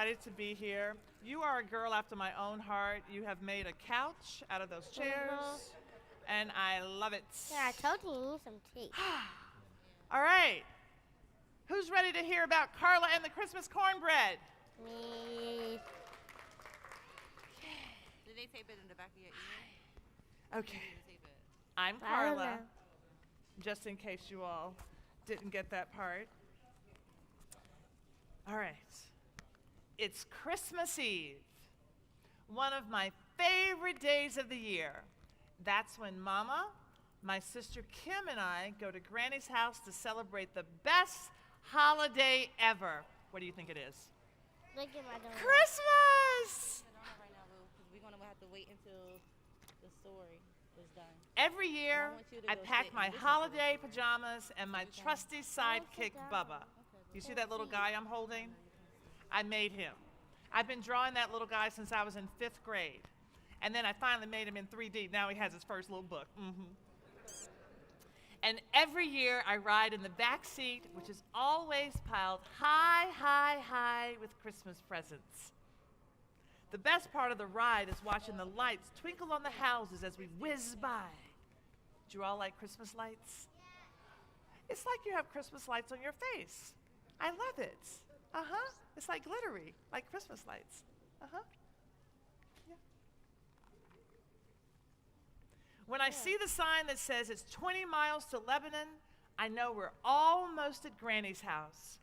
excited to be here. You are a girl after my own heart. You have made a couch out of those chairs, and I love it. Yeah, I told you you need some tea. All right. Who's ready to hear about Carla and the Christmas cornbread? Me. Did they tape it in the back of your ear? Okay. Did they tape it? I'm I don't Carla, know. just in case you all didn't get that part. All right. It's Christmas Eve, one of my favorite days of the year. That's when Mama, my sister Kim, and I go to Granny's house to celebrate the best holiday ever. What do you think it is? Look at my donut. Christmas! Sit on it right now, Lou, because we're going to have to wait until the story is done. Every year, I want you to I go pack sit my and listen to holiday pajamas and my Sit down. trusty sidekick, down. Bubba. You see that little guy I'm holding? I made him. I've been drawing that little guy since I was in 5th grade. And then I finally made him in 3D. Now he has his first little book. And every year I ride in the back seat, which is always piled high, high, high with Christmas presents. The best part of the ride is watching the lights twinkle on the houses as we whiz by. Do you all like Christmas lights? It's like you have Christmas lights on your face. I love it. It's like glittery, like Christmas lights. Yeah. When I see the sign that says it's 20 miles to Lebanon, I know we're almost at Granny's house.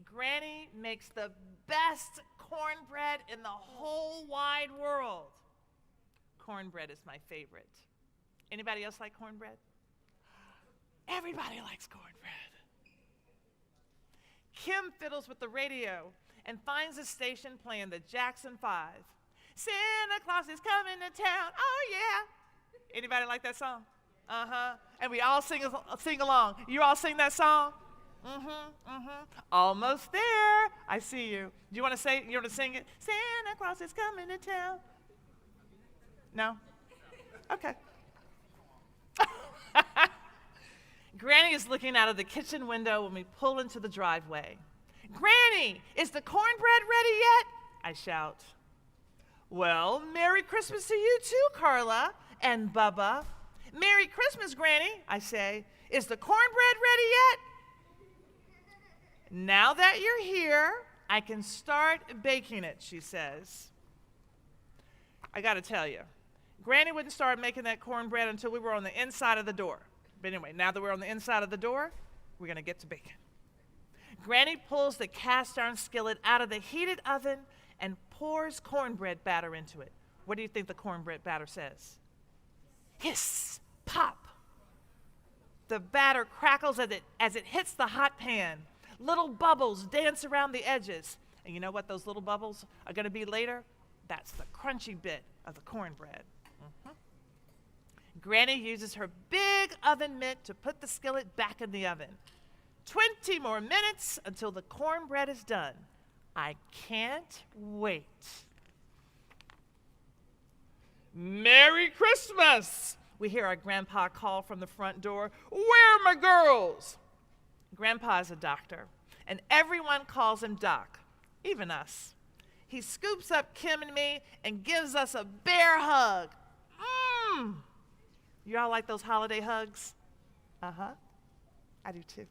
Granny makes the best cornbread in the whole wide world. Cornbread is my favorite. Anybody else like cornbread? Everybody likes cornbread. Kim fiddles with the radio and finds a station playing the Jackson 5. Santa Claus is coming to town, oh yeah. Anybody like that song? And we all sing along. You all sing that song? Almost there. I see you. Do you want to say? You want to sing it? Santa Claus is coming to town. No? Okay. Granny is looking out of the kitchen window when we pull into the driveway. Granny, is the cornbread ready yet? I shout. Well, Merry Christmas to you too, Carla and Bubba. Merry Christmas, Granny, I say. Is the cornbread ready yet? Now that you're here, I can start baking it, she says. I gotta tell you, Granny wouldn't start making that cornbread until we were on the inside of the door. But anyway, now that we're on the inside of the door, we're gonna get to baking. Granny pulls the cast iron skillet out of the heated oven and pours cornbread batter into it. What do you think the cornbread batter says? Hiss, pop. The batter crackles as it hits the hot pan. Little bubbles dance around the edges. And you know what those little bubbles are gonna be later? That's the crunchy bit of the cornbread. Granny uses her big oven mitt to put the skillet back in the oven. 20 more minutes until the cornbread is done. I can't wait. Merry Christmas! We hear our grandpa call from the front door. Where are my girls? Grandpa is a doctor, and everyone calls him Doc, even us. He scoops up Kim and me and gives us a bear hug. You all like those holiday hugs? I do too.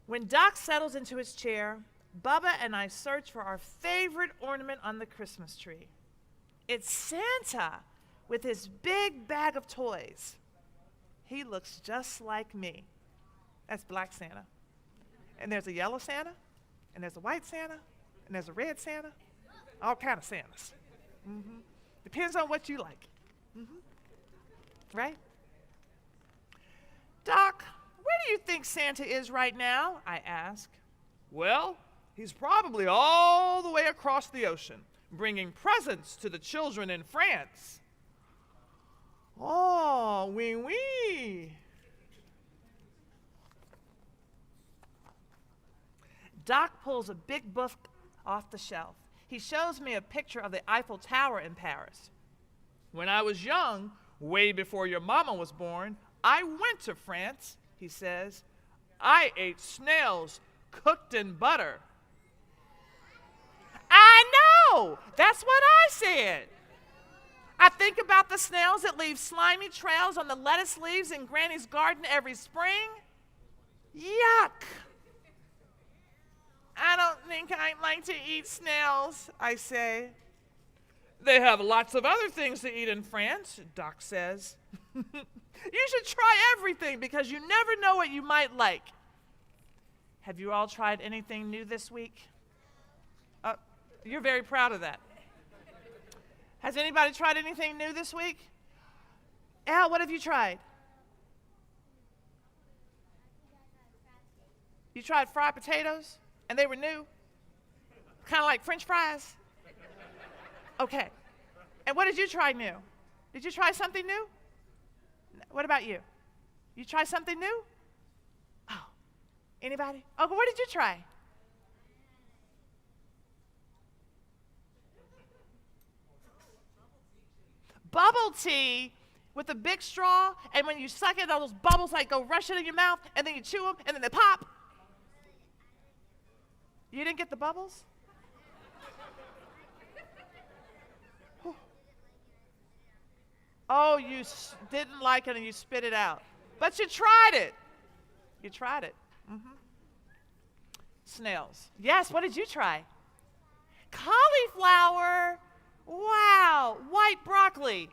When Doc settles into his chair, Bubba and I search for our favorite ornament on the Christmas tree. It's Santa with his big bag of toys. He looks just like me. That's Black Santa. And there's a yellow Santa, and there's a white Santa, and there's a red Santa. All kind of Santas. Depends on what you like. Right? Doc, where do you think Santa is right now? I ask. Well, he's probably all the way across the ocean, bringing presents to the children in France. Oh, oui, oui. Doc pulls a big book off the shelf. He shows me a picture of the Eiffel Tower in Paris. When I was young, way before your mama was born, I went to France, he says. I ate snails cooked in butter. know. That's what I said. I think about the snails that leave slimy trails on the lettuce leaves in Granny's garden every spring. Yuck. I don't think I'd like to eat snails, I say. They have lots of other things to eat in France, Doc says. You should try everything because you never know what you might like. Have you all tried anything new this week? You're very proud of that. Has anybody tried anything new this week? Al, what have you tried? You tried fried potatoes, and they were new? Kind of like French fries? Okay. And what did you try new? Did you try something new? What about you? You try something new? Oh, anybody? Oh, what did you try? Bubble tea with a big straw, and when you suck it, all those bubbles like go rushing in your mouth, and then you chew them, and then they pop. You didn't get the bubbles? Oh, you didn't like it and you spit it out. But you tried it. You tried it. Mm-hmm. Snails. Yes, what did you try? Cauliflower. Wow. White broccoli.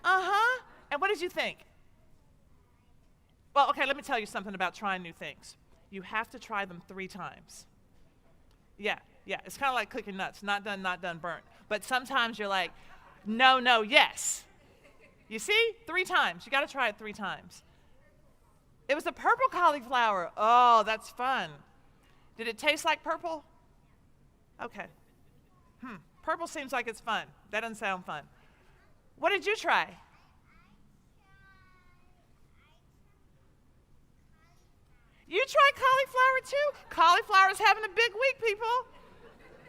Uh-huh. And what did you think? Well, okay, let me tell you something about trying new things. You have to try them 3 times. Yeah. It's kind of like cooking nuts. Not done, burnt. But sometimes you're like, no, yes. You see? 3 times. You got to try it 3 times. It was a purple cauliflower. Oh, that's fun. Did it taste like purple? Okay. Purple seems like it's fun. That doesn't sound fun. What did you try? You tried cauliflower too? Cauliflower's having a big week, people.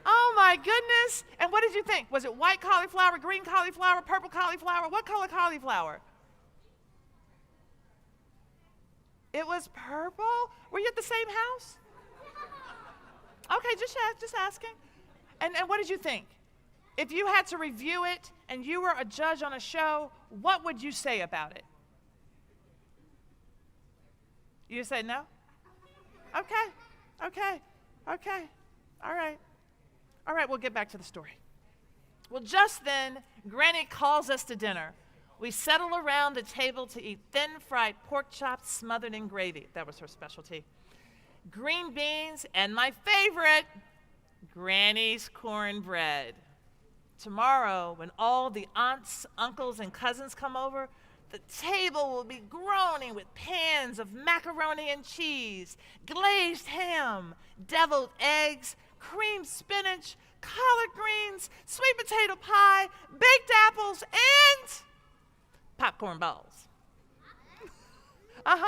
Oh my goodness. And what did you think? Was it white cauliflower, green cauliflower, purple cauliflower? What color cauliflower? It was purple? Were you at the same house? Okay, just asking. And what did you think? If you had to review it and you were a judge on a show, what would you say about it? You say no? Okay. All right, we'll get back to the story. Well, just then, Granny calls us to dinner. We settle around the table to eat thin fried pork chops smothered in gravy. That was her specialty. Green beans, and my favorite, Granny's cornbread. Tomorrow, when all the aunts, uncles, and cousins come over, the table will be groaning with pans of macaroni and cheese, glazed ham, deviled eggs, creamed spinach, collard greens, sweet potato pie, baked apples, and popcorn balls. Kind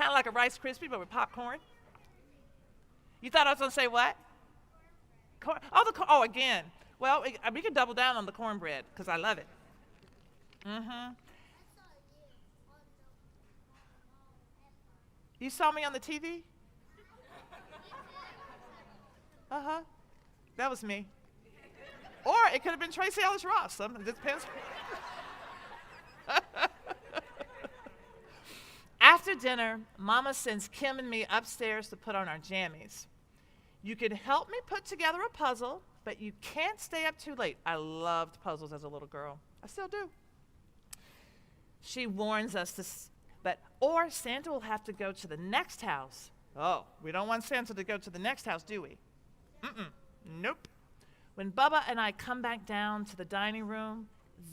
of like a Rice Krispie, but with popcorn. You thought I was going to say what? Corn. Oh, again. Well, we can double down on the cornbread because I love it. You saw me on the TV? That was me. Or it could have been Tracy Ellis Ross. It depends. After dinner, Mama sends Kim and me upstairs to put on our jammies. You can help me put together a puzzle, but you can't stay up too late. I loved puzzles as a little girl. I still do. She warns us or Santa will have to go to the next house. Oh, we don't want Santa to go to the next house, do we? Nope. When Bubba and I come back down to the dining room,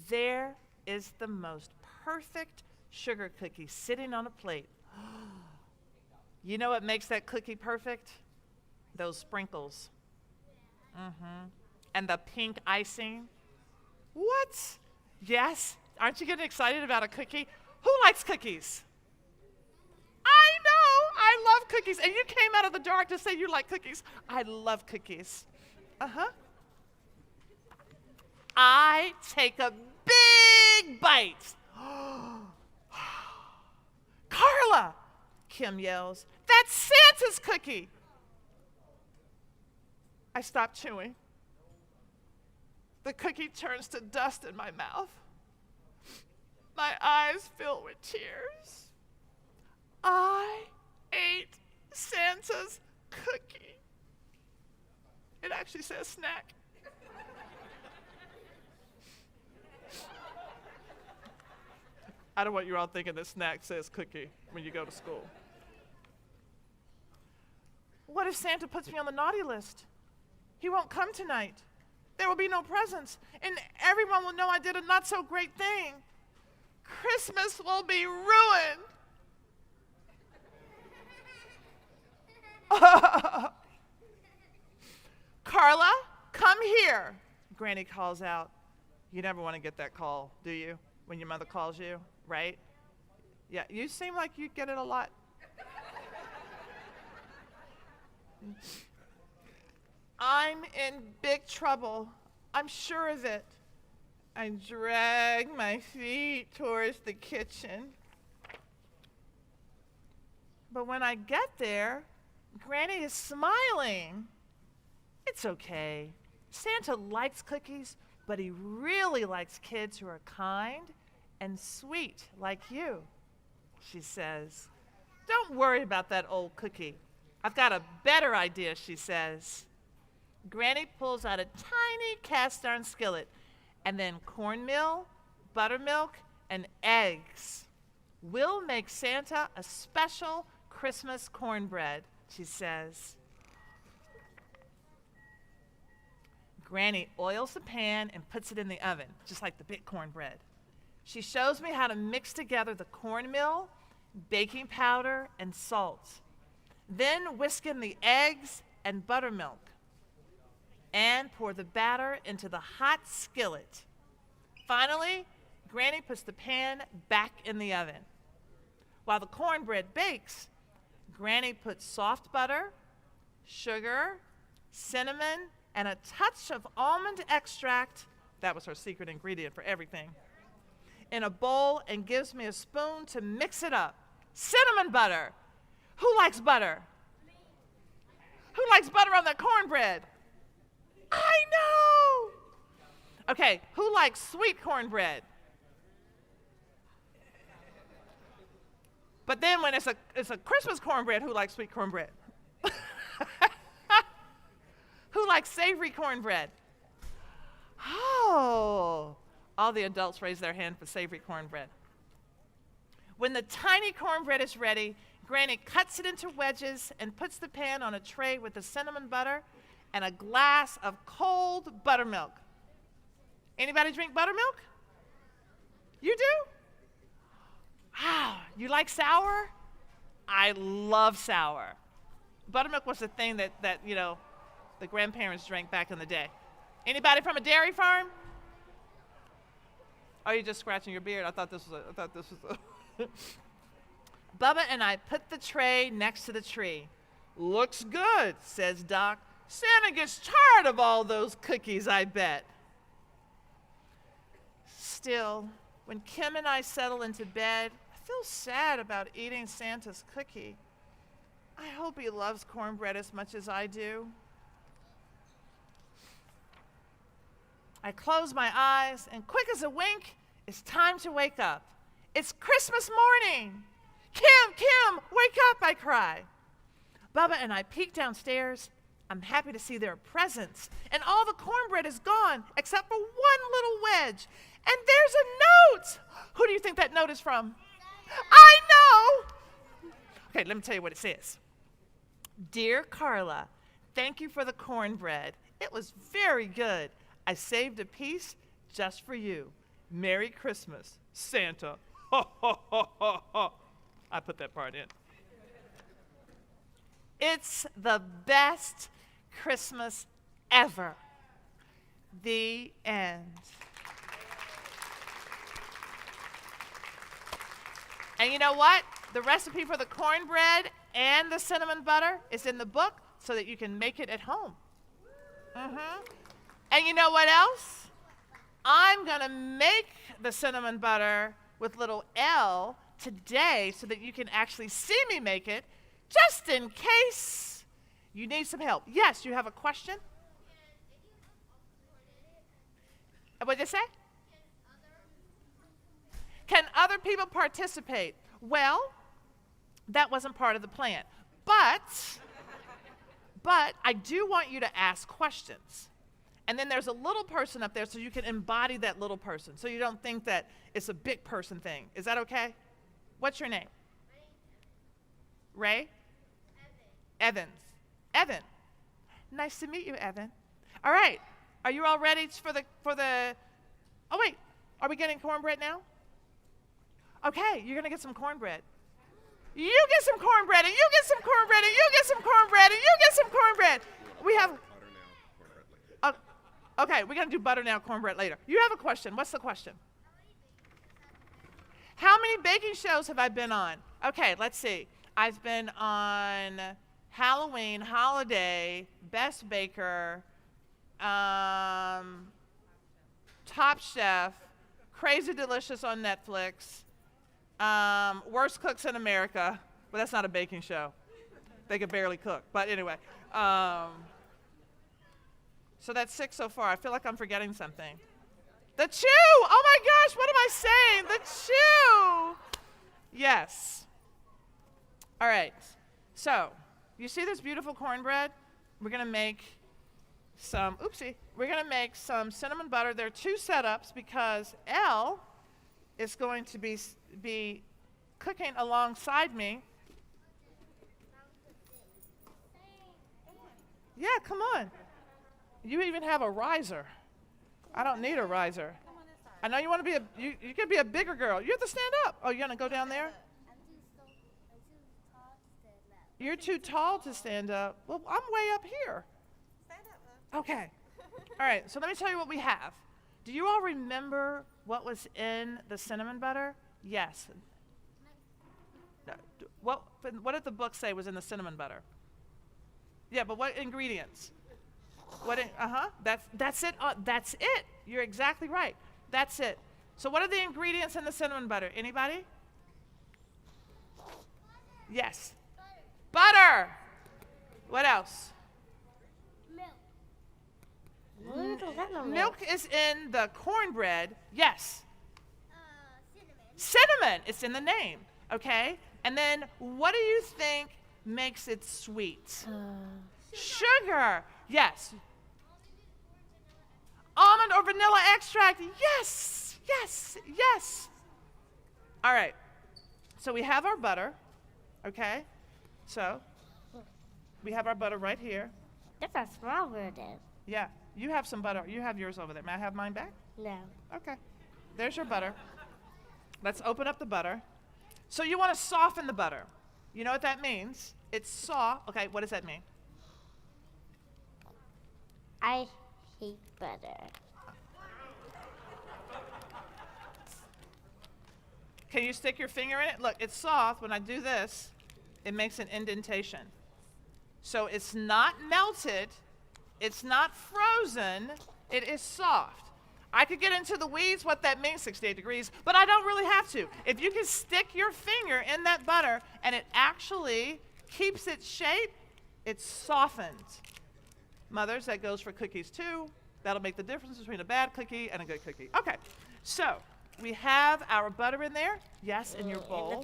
there is the most perfect sugar cookie sitting on a plate. You know what makes that cookie perfect? Those sprinkles. And the pink icing. What? Yes? Aren't you getting excited about a cookie? Who likes cookies? I know! I love cookies. And you came out of the dark to say you like cookies. I love cookies. I take a big bite. Carla! Kim yells. That's Santa's cookie! I stopped chewing. The cookie turns to dust in my mouth. My eyes fill with tears. I ate Santa's cookie. It actually says snack. I don't want you all thinking that snack says cookie when you go to school. What if Santa puts me on the naughty list? He won't come tonight. There will be no presents, and everyone will know I did a not so great thing. Christmas will be ruined. Carla, come here, Granny calls out. You never want to get that call, do you, when your mother calls you, right? Yeah, you seem like you get it a lot. I'm in big trouble. I'm sure of it. I drag my feet towards the kitchen. But when I get there, Granny is smiling. It's okay. Santa likes cookies, but he really likes kids who are kind and sweet like you, she says. Don't worry about that old cookie. I've got a better idea, she says. Granny pulls out a tiny cast iron skillet and then cornmeal, buttermilk, and eggs. We'll make Santa a special Christmas cornbread, she says. Granny oils the pan and puts it in the oven, just like the big cornbread. She shows me how to mix together the cornmeal, baking powder, and salt. Then whisk in the eggs and buttermilk and pour the batter into the hot skillet. Finally, Granny puts the pan back in the oven. While the cornbread bakes, Granny puts soft butter, sugar, cinnamon, and a touch of almond extract, that was her secret ingredient for everything, in a bowl and gives me a spoon to mix it up. Cinnamon butter. Who likes butter? Who likes butter on their cornbread? I know! Okay, who likes sweet cornbread? But then when it's a Christmas cornbread, who likes sweet cornbread? Who likes savory cornbread? Oh, all the adults raise their hand for savory cornbread. When the tiny cornbread is ready, Granny cuts it into wedges and puts the pan on a tray with the cinnamon butter and a glass of cold buttermilk. Anybody drink buttermilk? You do? Wow, you like sour? I love sour. Buttermilk was the thing that the grandparents drank back in the day. Anybody from a dairy farm? Oh, you're just scratching your beard. I thought this was a Bubba and I put the tray next to the tree. Looks good, says Doc. Santa gets tired of all those cookies, I bet. Still, when Kim and I settle into bed, I feel sad about eating Santa's cookie. I hope he loves cornbread as much as I do. I close my eyes, and quick as a wink, it's time to wake up. It's Christmas morning. Kim, wake up, I cry. Bubba and I peek downstairs. I'm happy to see there are presents, and all the cornbread is gone except for one little wedge. And there's a note. Who do you think that note is from? I know. Okay, let me tell you what it says. Dear Carla, thank you for the cornbread. It was very good. I saved a piece just for you. Merry Christmas, Santa. Ha, ha, ha, ha, ha. I put that part in. It's the best Christmas ever. The end. And you know what? The recipe for the cornbread and the cinnamon butter is in the book so that you can make it at home. And you know what else? I'm going to make the cinnamon butter with little L today so that you can actually see me make it, just in case you need some help. Yes, you have a question? What'd you say? Can other people participate? Well, that wasn't part of the plan. But I do want you to ask questions. And then there's a little person up there so you can embody that little person so you don't think that it's a big person thing. Is that okay? What's your name? Ray? Evans. Evan. Nice to meet you, Evan. All right. Are you all ready for the oh wait, are we getting cornbread now? Okay, you're gonna get some cornbread. You get some cornbread, and you get some cornbread, and you get some cornbread, and you get some cornbread. We have okay, we're gonna do butter now, cornbread later. You have a question. What's the question? How many baking shows have I been on? Okay, let's see. I've been on Halloween, Holiday, Best Baker, Top Chef, Crazy Delicious on Netflix, Worst Cooks in America. Well, that's not a baking show. They could barely cook. But anyway. So that's 6 so far. I feel like I'm forgetting something. The Chew! Oh my gosh, what am I saying? The Chew! Yes. All right. So, you see this beautiful cornbread? We're going to make some, we're going to make some cinnamon butter. There are 2 setups because Elle is going to be cooking alongside me. Yeah, come on. You even have a riser. I don't need a riser. I know you want to be you could be a bigger girl. You have to stand up. Oh, you're going to go down there? You're too tall to stand up. Well, I'm way up here. Stand up. Okay. All right, so let me tell you what we have. Do you all remember what was in the cinnamon butter? Yes. No, what did the book say was in the cinnamon butter? Yeah, but what ingredients? That's it. That's it. You're exactly right. That's it. So what are the ingredients in the cinnamon butter? Anybody? Yes. Butter. What else? Milk is in the cornbread. Yes. Cinnamon. It's in the name. Okay. And then what do you think makes it sweet? Sugar. Yes. Almond or vanilla extract. Yes. Yes. Yes. All right. So we have our butter. Okay. So we have our butter right here. That's a small bird then. Yeah. You have some butter. You have yours over there. May I have mine back? No. Okay. There's your butter. Let's open up the butter. So you want to soften the butter. You know what that means? It's soft. Okay, what does that mean? I hate butter. Can you stick your finger in it? Look, it's soft. When I do this, it makes an indentation. So it's not melted. It's not frozen. It is soft. I could get into the weeds what that means, 68 degrees, but I don't really have to. If you can stick your finger in that butter and it actually keeps its shape, it's softened. Mothers, that goes for cookies too. That'll make the difference between a bad cookie and a good cookie. Okay, so we have our butter in there. Yes, in your bowl.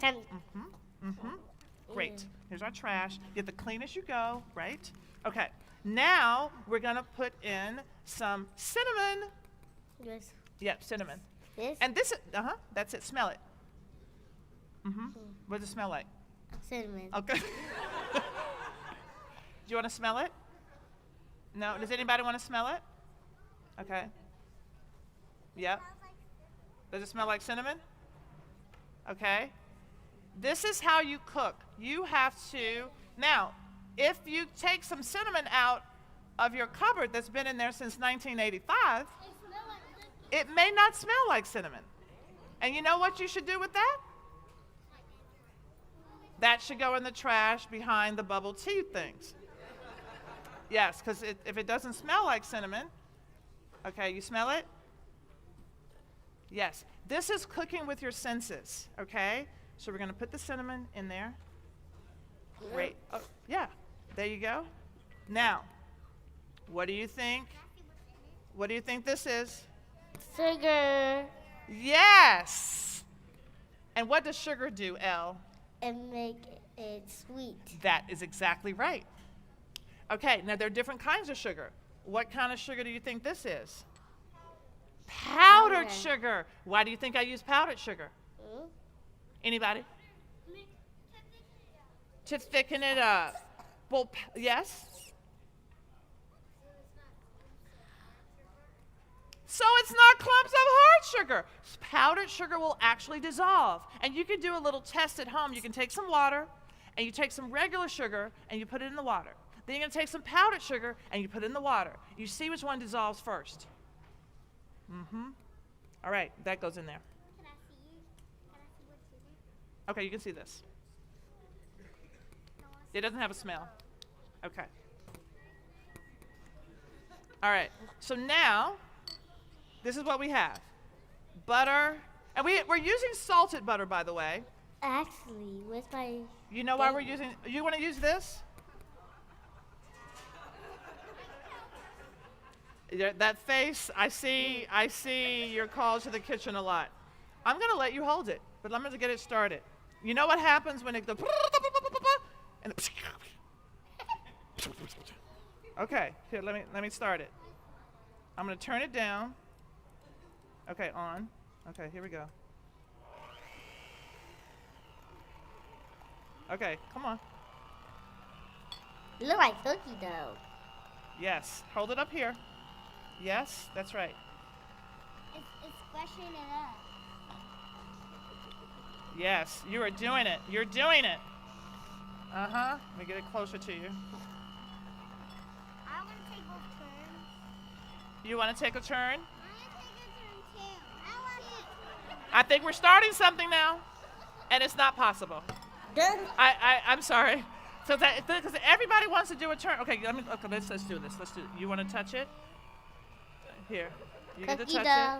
Great. Here's our trash. Get the clean as you go, right? Okay, now we're gonna put in some cinnamon. Yes. Yep, cinnamon. This? And this, that's it. Smell it. What does it smell like? Cinnamon. Okay. Do you want to smell it? No? Does anybody want to smell it? Okay. Yep. Does it smell like cinnamon? Okay. This is how you cook. You have to, now, if you take some cinnamon out of your cupboard that's been in there since 1985, it may not smell like cinnamon. And you know what you should do with that? That should go in the trash behind the bubble tea things. Yes, because if it doesn't smell like cinnamon, okay, you smell it? Yes. This is cooking with your senses, okay? So we're going to put the cinnamon in there. Great. Oh, yeah, there you go. Now, what do you think? What do you think this is? Sugar. Yes. And what does sugar do, Elle? And make it sweet. That is exactly right. Okay, now there are different kinds of sugar. What kind of sugar do you think this is? Powdered Powder. sugar. Why do you think I use powdered sugar? Hmm? Anybody? To thicken it up. Well, yes? So it's not clumps of hard sugar. Powdered sugar will actually dissolve. And you can do a little test at home. You can take some water, and you take some regular sugar, and you put it in the water. Then you're going to take some powdered sugar, and you put it in the water. You see which one dissolves first. Mm-hmm. All right, that goes in there. Can I see you? Can I see what's in it? Okay, you can see this. It doesn't have a smell. Okay. All right, so now, this is what we have. Butter, and we're using salted butter, by the way. Actually, where's my... You know why we're using, you want to use this? That face, I see your calls to the kitchen a lot. I'm going to let you hold it, but I'm going to get it started. You know what happens when it goes, and okay, here, let me start it. I'm going to turn it down. Okay, on. Okay, here we go. Okay, come on. You look like cookie dough. Yes, hold it up here. Yes, that's right. It's squishing it up. Yes, you are doing it. You're doing it. Uh-huh. Let me get it closer to you. I want to take both turns. You want to take a turn? I want to take a turn too. I want it. I think we're starting something now, and it's not possible. Done. I'm sorry. So that because everybody wants to do a turn. Okay, let's do this. Let's do it. You want to touch it? Here. You get to Cookie touch dough.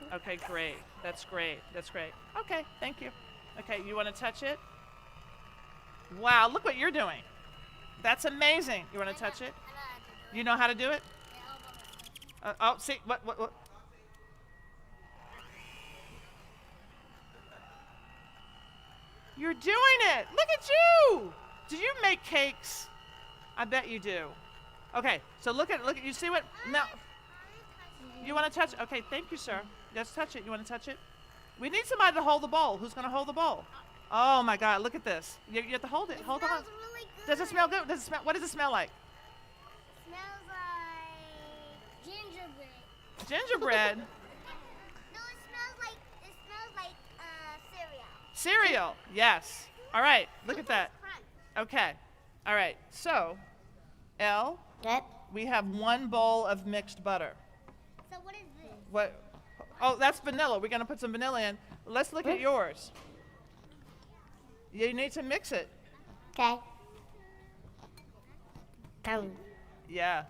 it. Okay, great. That's great. That's great. Okay, thank you. Okay, you want to touch it? Wow, look what you're doing. That's amazing. You want to touch it? You know how to do it? Oh, see, what? You're doing it. Look at you. Do you make cakes? I bet you do. Okay, so look at, you see what, now, you want to touch, okay, thank you, sir. Let's touch it. You want to touch it? We need somebody to hold the bowl. Who's going to hold the bowl? Oh my God, look at this. You have to hold it. Hold on. Really good. Does it smell good? Does it smell, what does it smell like? Smells like gingerbread. Gingerbread. No, it smells like cereal. Cereal. Yes. All right, look at that. Crunch. Okay. All right, so, Elle, Yep. we have 1 bowl of mixed butter. So what is this? What? Oh, that's vanilla. We're going to put some vanilla in. Let's look at yours. You need to mix it. Okay. Come. Yeah.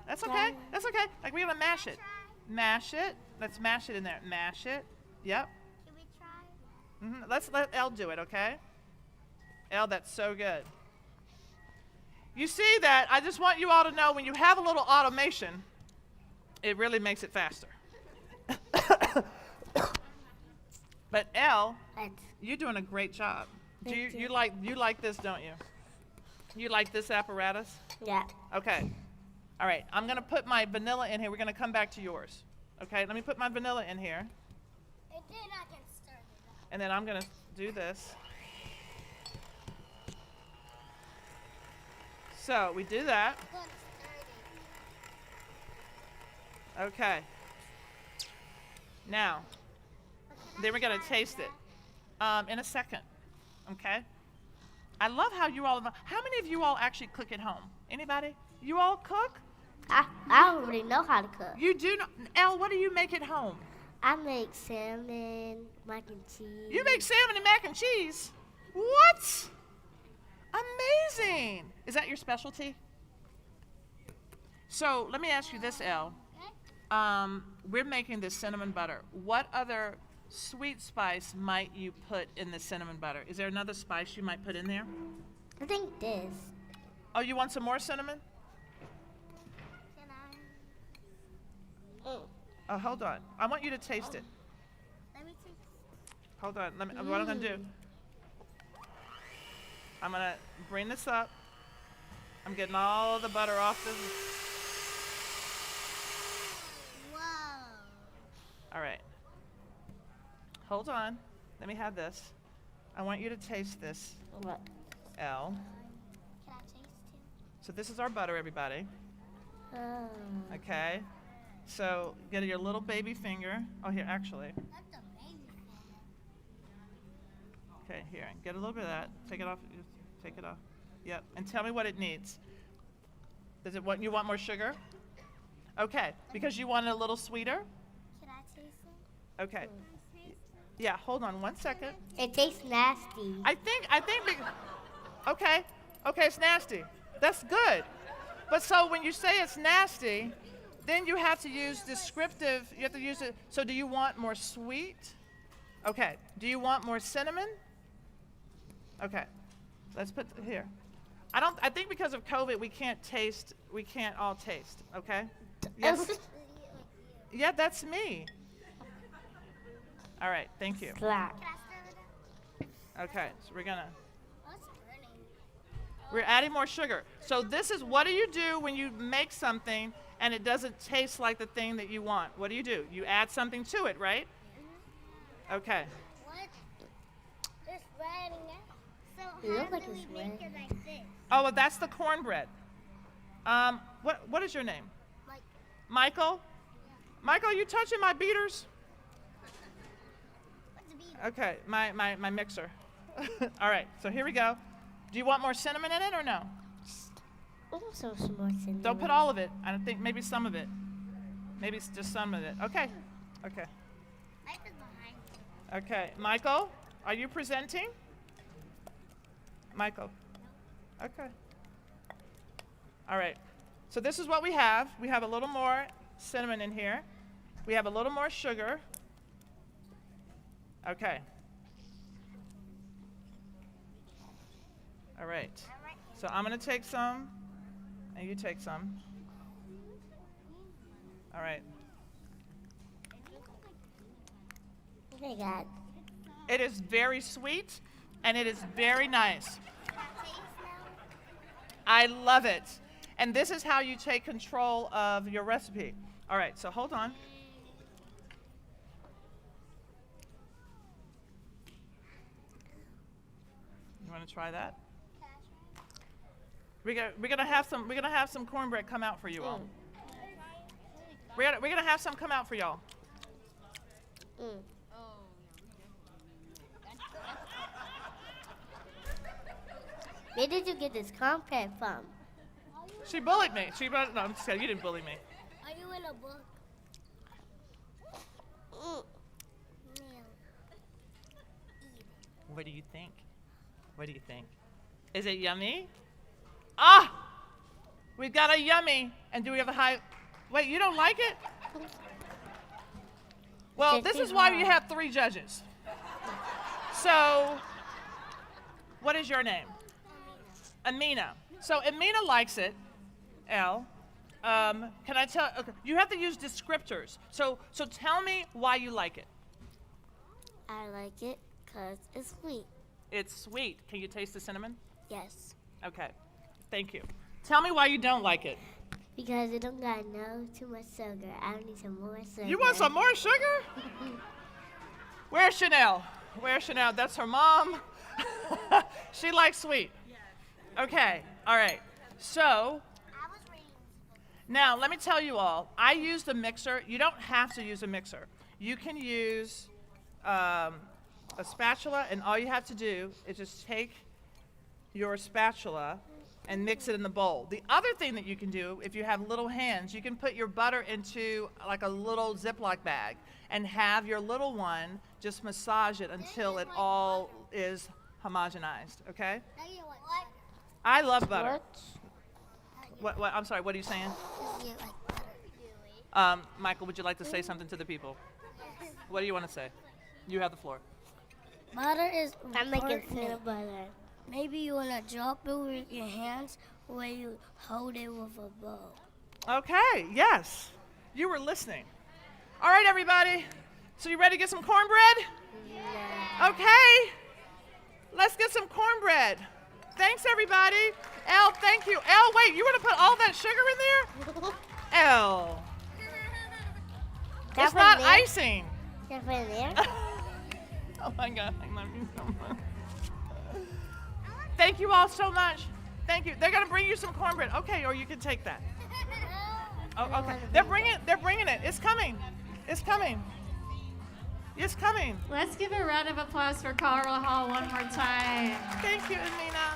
That's okay. That's okay. Like, we're going to mash it. Mash it. Let's mash it in there. Mash it. Yep. Can we try? Let's let Elle do it, okay? Elle, that's so good. You see that? I just want you all to know when you have a little automation, it really makes it faster. But Elle, Let's. you're doing a great job. Thank you. You like this, don't you? You like this apparatus? Yeah. Okay. All right. I'm going to put my vanilla in here. We're going to come back to yours. Okay? Let me put my vanilla in here. It did not get started. And then I'm going to do this. So we do that. Okay. Now, then we're going to taste it in a second. Okay? I love how you all, how many of you all actually cook at home? Anybody? You all cook? I already know how to cook. You do know, Elle, what do you make at home? I make salmon, mac and cheese. You make salmon and mac and cheese? What? Amazing. Is that your specialty? So let me ask you this, Elle. We're making this cinnamon butter. What other sweet spice might you put in the cinnamon butter? Is there another spice you might put in there? I think this. Oh, you want some more cinnamon? Can I? Oh, hold on. I want you to taste it. Let me taste. Hold on. What I'm going to do, I'm going to bring this up. I'm getting all the butter off the... Whoa. All right. Hold on. Let me have this. I want you to taste this, What? Elle. Can I taste So this is our butter, everybody. too? Okay. So get your little baby finger. Oh, here, actually. That's a baby Okay, here. Get a little bit of that. Take it off. Take it off. Yep. And tell me what it needs. Does it want you want more sugar? Okay. Because you want it a little sweeter? Can I taste it? Okay. Yeah, hold on one second. It tastes nasty. I think okay. Okay, it's nasty. That's good. But so when you say it's nasty, then you have to use descriptive. You have to use it. So do you want more sweet? Okay. Do you want more cinnamon? Okay. Let's put here. I think because of COVID we can't all taste, okay? Yes. Yeah, that's me. All right, thank you. Slap. Okay, so we're gonna What's burning? we're adding more sugar. So this is what do you do when you make something and it doesn't taste like the thing that you want? What do? You add something to it, right? Okay. What? It's running out. So It how looks like do it's we make red. it like this? Oh, well, that's the cornbread. What is your name? Like, Michael? Michael, are you touching my beaters? what's a beater? Okay, my mixer. All right, so here we go. Do you want more cinnamon in it or no? Also some more cinnamon. Don't put all of it. I don't think maybe some of it. Maybe it's just some of it. Okay. Okay. Mike is behind. Okay. Michael, are you presenting? Michael. Okay. All right. So this is what we have. We have a little more cinnamon in here. We have a little more sugar. Okay. All right. So I'm going to take some, and you take some. All right. Oh my God. It is very sweet, and it is very nice. Can I taste now? I love it. And this is how you take control of your recipe. All right, so hold on. You want to try that? Can I try? We're gonna have some cornbread come out for you all. We're gonna have some come out for y'all. Where did you get this cornbread from? She bullied me. No, I'm just kidding. You didn't bully me. Are you in a book? No. What do you think? What do you think? Is it yummy? Ah! We've got a yummy. And do we have a high? Wait, you don't like it? Well, this is why you have 3 judges. So, what is your name? Amina. So Amina likes it. Elle. Can I tell? Okay, you have to use descriptors. So tell me why you like it. I like it because it's sweet. It's sweet. Can you taste the cinnamon? Yes. Okay. Thank you. Tell me why you don't like it. Because it don't got too much sugar. I need some more sugar. You want some more sugar? Where's Chanel? Where's Chanel? That's her mom. She likes sweet. Okay. All right. So I was reading this book. now let me tell you all. I used a mixer. You don't have to use a mixer. You can use a spatula, and all you have to do is just take your spatula and mix it in the bowl. The other thing that you can do, if you have little hands, you can put your butter into like a little Ziploc bag and have your little one just massage it until it all is homogenized, okay? Now you know what? I love butter. What? I'm sorry, what are you saying? You like butter. Michael, would you like to say something to the people? What do you want to say? You have the floor. Butter is I'm making peanut butter. Maybe you want to drop it with your hands or you hold it with a bowl. Okay, yes. You were listening. All right, everybody. So you ready to get some cornbread? Okay. Let's get some cornbread. Thanks, everybody. Elle, thank you. Elle, wait, you want to put all that sugar in there? Elle. It's not icing. Oh my God, I love you so much. Thank you all so much. Thank you. They're gonna bring you some cornbread. Okay, or you can take that. Oh, okay. They're bringing it. It's coming. It's coming. It's coming. Let's give a round of applause for Carl Hall one more time. Thank you, Amina.